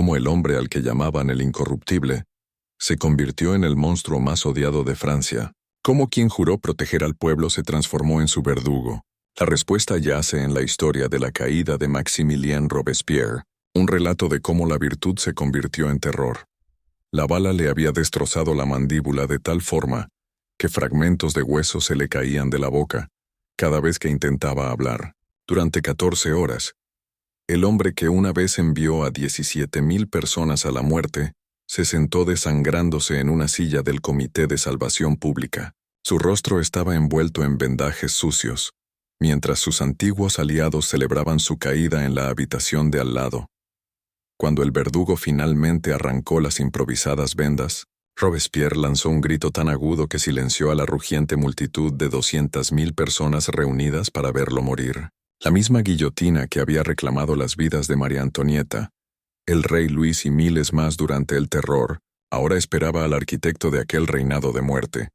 cómo el hombre al que llamaban el incorruptible se convirtió en el monstruo más odiado de Francia, cómo quien juró proteger al pueblo se transformó en su verdugo. La respuesta yace en la historia de la caída de Maximilien Robespierre, un relato de cómo la virtud se convirtió en terror. La bala le había destrozado la mandíbula de tal forma que fragmentos de hueso se le caían de la boca cada vez que intentaba hablar. Durante 14 horas, el hombre que una vez envió a 17.000 personas a la muerte se sentó desangrándose en una silla del Comité de Salvación Pública. Su rostro estaba envuelto en vendajes sucios, mientras sus antiguos aliados celebraban su caída en la habitación de al lado. Cuando el verdugo finalmente arrancó las improvisadas vendas, Robespierre lanzó un grito tan agudo que silenció a la rugiente multitud de 200.000 personas reunidas para verlo morir. La misma guillotina que había reclamado las vidas de María Antonieta, el rey Luis y miles más durante el terror, ahora esperaba al arquitecto de aquel reinado de muerte.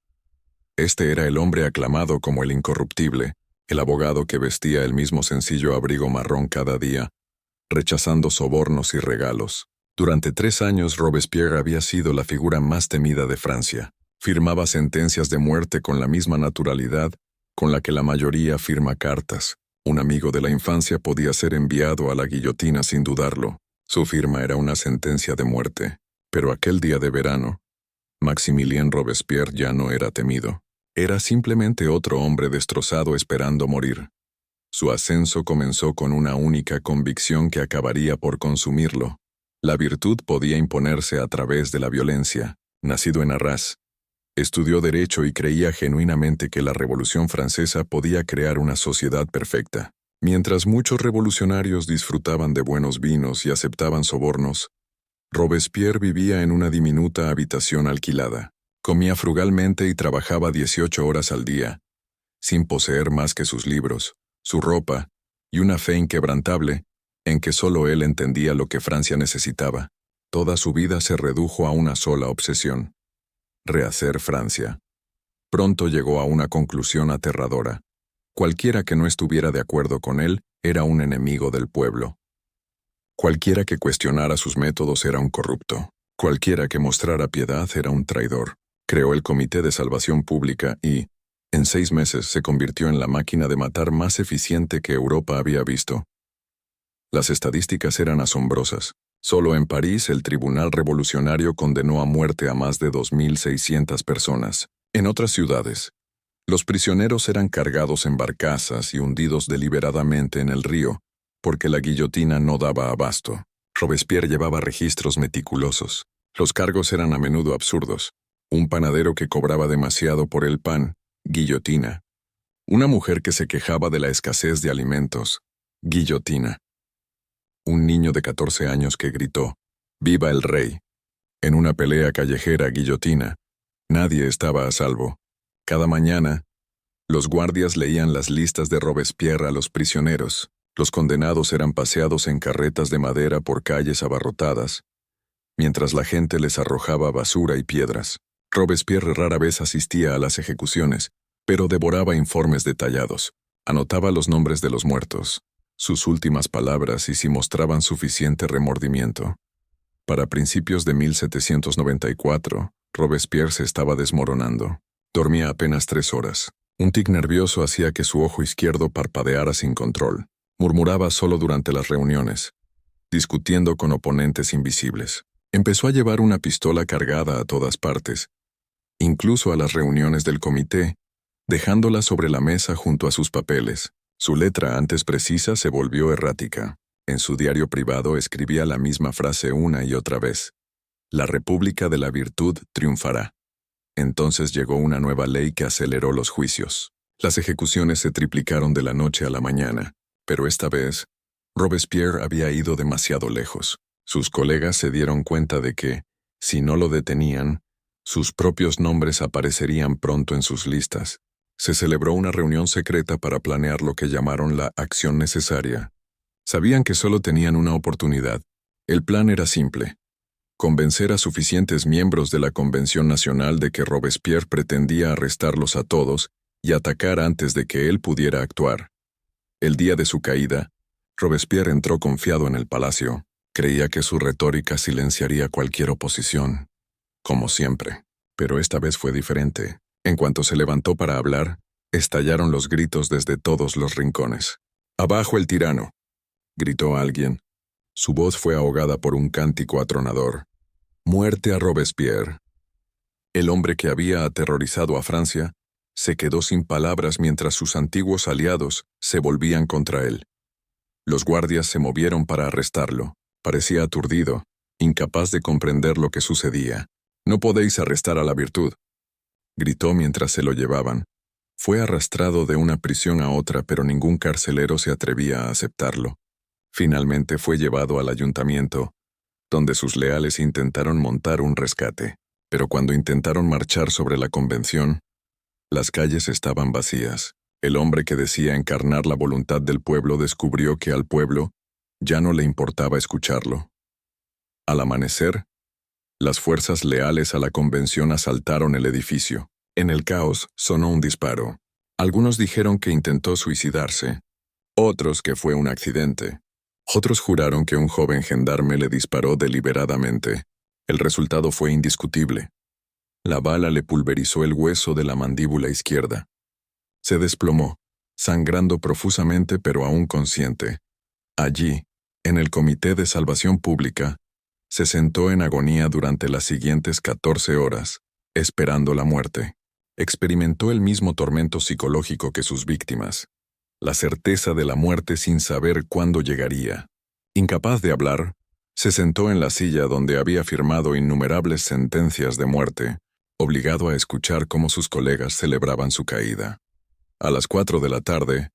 Este era el hombre aclamado como el incorruptible, el abogado que vestía el mismo sencillo abrigo marrón cada día, rechazando sobornos y regalos. Durante 3 años Robespierre había sido la figura más temida de Francia. Firmaba sentencias de muerte con la misma naturalidad con la que la mayoría firma cartas. Un amigo de la infancia podía ser enviado a la guillotina sin dudarlo. Su firma era una sentencia de muerte. Pero aquel día de verano, Maximilien Robespierre ya no era temido. Era simplemente otro hombre destrozado esperando morir. Su ascenso comenzó con una única convicción que acabaría por consumirlo. La virtud podía imponerse a través de la violencia. Nacido en Arras, estudió Derecho y creía genuinamente que la Revolución Francesa podía crear una sociedad perfecta. Mientras muchos revolucionarios disfrutaban de buenos vinos y aceptaban sobornos, Robespierre vivía en una diminuta habitación alquilada. Comía frugalmente y trabajaba 18 horas al día, sin poseer más que sus libros, su ropa y una fe inquebrantable en que solo él entendía lo que Francia necesitaba. Toda su vida se redujo a una sola obsesión: rehacer Francia. Pronto llegó a una conclusión aterradora. Cualquiera que no estuviera de acuerdo con él era un enemigo del pueblo. Cualquiera que cuestionara sus métodos era un corrupto. Cualquiera que mostrara piedad era un traidor. Creó el Comité de Salvación Pública y, en 6 meses, se convirtió en la máquina de matar más eficiente que Europa había visto. Las estadísticas eran asombrosas. Solo en París el Tribunal Revolucionario condenó a muerte a más de 2.600 personas. En otras ciudades, los prisioneros eran cargados en barcazas y hundidos deliberadamente en el río, porque la guillotina no daba abasto. Robespierre llevaba registros meticulosos. Los cargos eran a menudo absurdos. Un panadero que cobraba demasiado por el pan, guillotina. Una mujer que se quejaba de la escasez de alimentos, guillotina. Un niño de 14 años que gritó, «¡Viva el rey!». En una pelea callejera, guillotina. Nadie estaba a salvo. Cada mañana, los guardias leían las listas de Robespierre a los prisioneros. Los condenados eran paseados en carretas de madera por calles abarrotadas, mientras la gente les arrojaba basura y piedras. Robespierre rara vez asistía a las ejecuciones, pero devoraba informes detallados. Anotaba los nombres de los muertos, sus últimas palabras y si mostraban suficiente remordimiento. Para principios de 1794, Robespierre se estaba desmoronando. Dormía apenas 3 horas. Un tic nervioso hacía que su ojo izquierdo parpadeara sin control. Murmuraba solo durante las reuniones, discutiendo con oponentes invisibles. Empezó a llevar una pistola cargada a todas partes, incluso a las reuniones del comité, dejándola sobre la mesa junto a sus papeles. Su letra, antes precisa, se volvió errática. En su diario privado escribía la misma frase una y otra vez: «La República de la Virtud triunfará». Entonces llegó una nueva ley que aceleró los juicios. Las ejecuciones se triplicaron de la noche a la mañana, pero esta vez, Robespierre había ido demasiado lejos. Sus colegas se dieron cuenta de que, si no lo detenían, sus propios nombres aparecerían pronto en sus listas. Se celebró una reunión secreta para planear lo que llamaron la acción necesaria. Sabían que solo tenían una oportunidad. El plan era simple: convencer a suficientes miembros de la Convención Nacional de que Robespierre pretendía arrestarlos a todos y atacar antes de que él pudiera actuar. El día de su caída, Robespierre entró confiado en el palacio. Creía que su retórica silenciaría cualquier oposición, como siempre. Pero esta vez fue diferente. En cuanto se levantó para hablar, estallaron los gritos desde todos los rincones. «¡Abajo el tirano!», gritó alguien. Su voz fue ahogada por un cántico atronador. «¡Muerte a Robespierre!». El hombre que había aterrorizado a Francia se quedó sin palabras mientras sus antiguos aliados se volvían contra él. Los guardias se movieron para arrestarlo. Parecía aturdido, incapaz de comprender lo que sucedía. «No podéis arrestar a la virtud», gritó mientras se lo llevaban. Fue arrastrado de una prisión a otra, pero ningún carcelero se atrevía a aceptarlo. Finalmente fue llevado al ayuntamiento, donde sus leales intentaron montar un rescate. Pero cuando intentaron marchar sobre la convención, las calles estaban vacías. El hombre que decía encarnar la voluntad del pueblo descubrió que al pueblo ya no le importaba escucharlo. Al amanecer, las fuerzas leales a la convención asaltaron el edificio. En el caos sonó un disparo. Algunos dijeron que intentó suicidarse, otros que fue un accidente. Otros juraron que un joven gendarme le disparó deliberadamente. El resultado fue indiscutible. La bala le pulverizó el hueso de la mandíbula izquierda. Se desplomó, sangrando profusamente pero aún consciente. Allí, en el Comité de Salvación Pública, se sentó en agonía durante las siguientes 14 horas, esperando la muerte. Experimentó el mismo tormento psicológico que sus víctimas, la certeza de la muerte sin saber cuándo llegaría. Incapaz de hablar, se sentó en la silla donde había firmado innumerables sentencias de muerte, obligado a escuchar cómo sus colegas celebraban su caída. A las 4 de la tarde,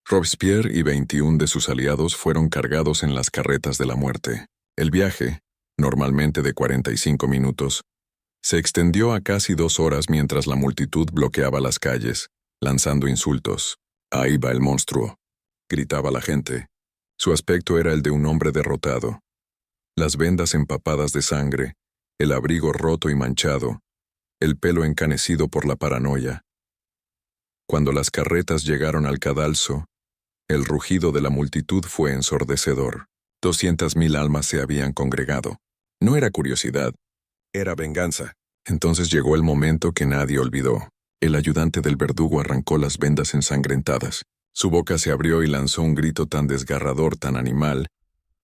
Robespierre y 21 de sus aliados fueron cargados en las carretas de la muerte. El viaje, normalmente de 45 minutos, se extendió a casi 2 horas mientras la multitud bloqueaba las calles, lanzando insultos. «Ahí va el monstruo», gritaba la gente. Su aspecto era el de un hombre derrotado. Las vendas empapadas de sangre, el abrigo roto y manchado, el pelo encanecido por la paranoia. Cuando las carretas llegaron al cadalso, el rugido de la multitud fue ensordecedor. 200,000 almas se habían congregado. No era curiosidad, era venganza. Entonces llegó el momento que nadie olvidó. El ayudante del verdugo arrancó las vendas ensangrentadas. Su boca se abrió y lanzó un grito tan desgarrador, tan animal,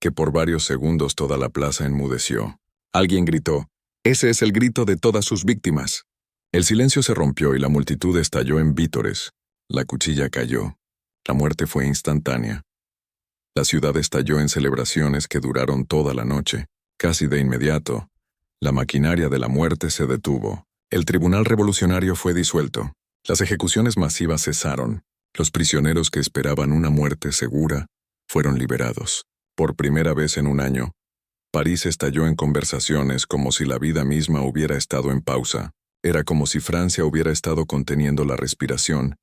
que por varios segundos toda la plaza enmudeció. Alguien gritó: «Ese es el grito de todas sus víctimas». El silencio se rompió y la multitud estalló en vítores. La cuchilla cayó. La muerte fue instantánea. La ciudad estalló en celebraciones que duraron toda la noche. Casi de inmediato, la maquinaria de la muerte se detuvo. El tribunal revolucionario fue disuelto. Las ejecuciones masivas cesaron. Los prisioneros que esperaban una muerte segura fueron liberados. Por primera vez en un año, París estalló en conversaciones como si la vida misma hubiera estado en pausa. Era como si Francia hubiera estado conteniendo la respiración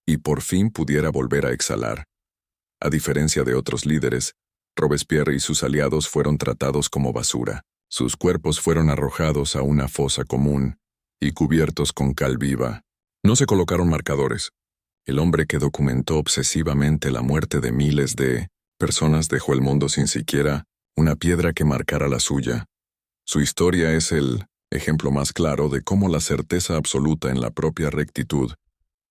y por fin pudiera volver a exhalar. A diferencia de otros líderes, Robespierre y sus aliados fueron tratados como basura. Sus cuerpos fueron arrojados a una fosa común y cubiertos con cal viva. No se colocaron marcadores. El hombre que documentó obsesivamente la muerte de miles de personas dejó el mundo sin siquiera una piedra que marcara la suya. Su historia es el ejemplo más claro de cómo la certeza absoluta en la propia rectitud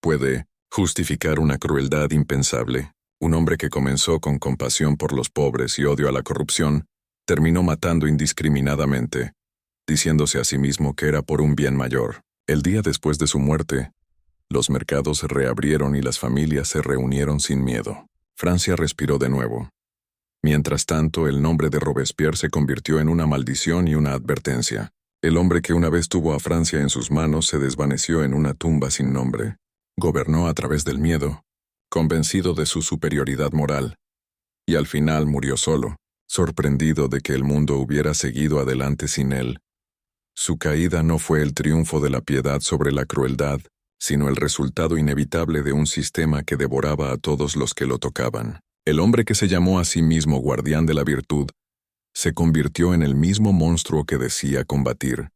puede justificar una crueldad impensable. Un hombre que comenzó con compasión por los pobres y odio a la corrupción, terminó matando indiscriminadamente, diciéndose a sí mismo que era por un bien mayor. El día después de su muerte, los mercados se reabrieron y las familias se reunieron sin miedo. Francia respiró de nuevo. Mientras tanto, el nombre de Robespierre se convirtió en una maldición y una advertencia. El hombre que una vez tuvo a Francia en sus manos se desvaneció en una tumba sin nombre. Gobernó a través del miedo, convencido de su superioridad moral, y al final murió solo, sorprendido de que el mundo hubiera seguido adelante sin él. Su caída no fue el triunfo de la piedad sobre la crueldad, sino el resultado inevitable de un sistema que devoraba a todos los que lo tocaban. El hombre que se llamó a sí mismo guardián de la virtud se convirtió en el mismo monstruo que decía combatir.